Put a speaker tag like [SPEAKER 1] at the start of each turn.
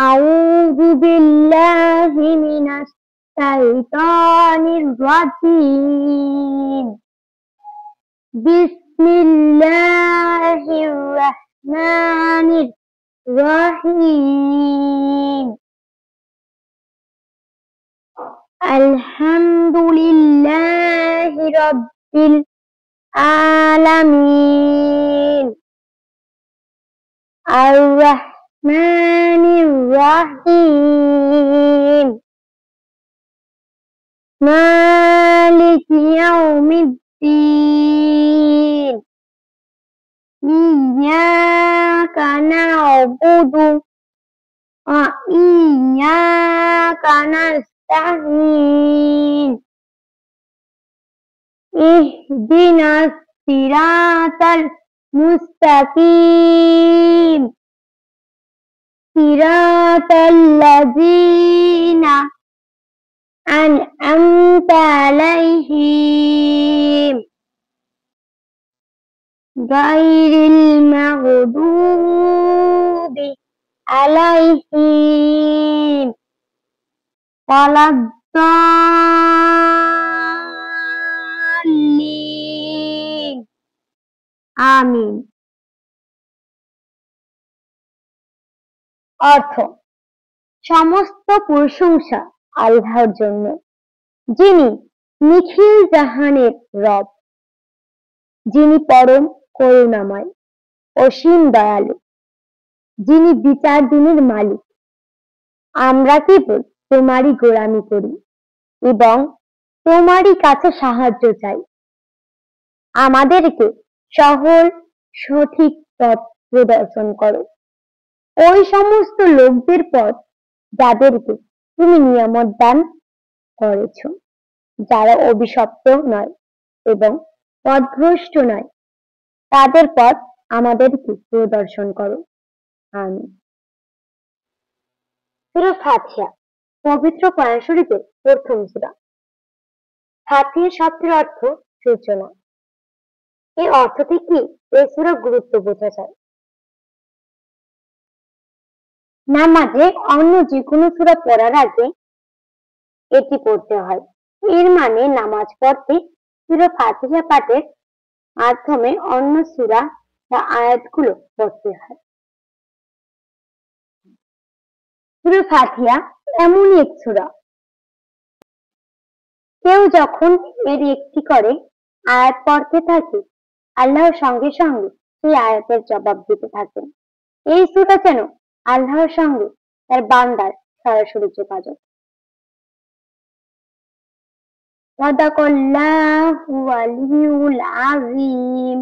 [SPEAKER 1] আউযু বিল্লাহি মিনাশ শাইতানির রাজীম। বিসমিল্লাহির রাহমানির রহিম। আলহামদুলিল্লাহি রাব্বিল আলামিন। আর রহমানির রহিম। মালিকি ইয়াউমিদ্দিন। ইয়াকা না'বুদু ওয়া ইয়াকা নাস্তাঈন। ইহদিনাস সিরাতাল মুস্তাকিম। সিরাতাল্লাযীনা আন'আমতা আলাইহিম গায়রিল মাগদুবি আলাইহিম ওয়ালাদ-দাল্লিন। আমিন। অর্থ: সমস্ত প্রশংসা আল্লাহর জন্য, যিনি নিখিল জাহানের রব, যিনি পরম করুণাময়, অসীম দয়ালু, যিনি বিচার দিনের মালিক। আমরা কেবল তোমারই গোলামি করি এবং তোমারই কাছে সাহায্য চাই। আমাদেরকে সহজ সঠিক পথ প্রদর্শন করো, ওই সমস্ত লোকদের পথ যাদেরকে তুমি নিয়ামত দান করেছ, যারা অভিশপ্ত নয় এবং পথভ্রষ্ট নয়, তাদের পথ আমাদেরকে প্রদর্শন করো। আমিন। সূরা ফাতিহা পবিত্র কোরআন শরীফের প্রথম সূরা। ফাতিহা শব্দের অর্থ সূচনা। এর অর্থ থেকে এই সূরার গুরুত্ব বোঝা যায়। নামাজে অন্য যে কোনো সূরা পড়ার আগে এটি পড়তে হয়। এর মানে নামাজ পড়তে সূরা ফাতিহা পাঠের মাধ্যমে অন্য সূরা বা আয়াতগুলো পড়তে হয়। সূরা ফাতিহা এমনই এক সূরা, কেউ যখন এর একটি করে আয়াত পড়তে থাকে, আল্লাহর সঙ্গে সঙ্গে সেই আয়াতের জবাব দিতে থাকেন। এই সূরা যেন আল্লাহর সঙ্গে তার বান্দার সরাসরি যোগাযোগ। সাদাকাল্লাহুল আলিয়্যুল আযীম।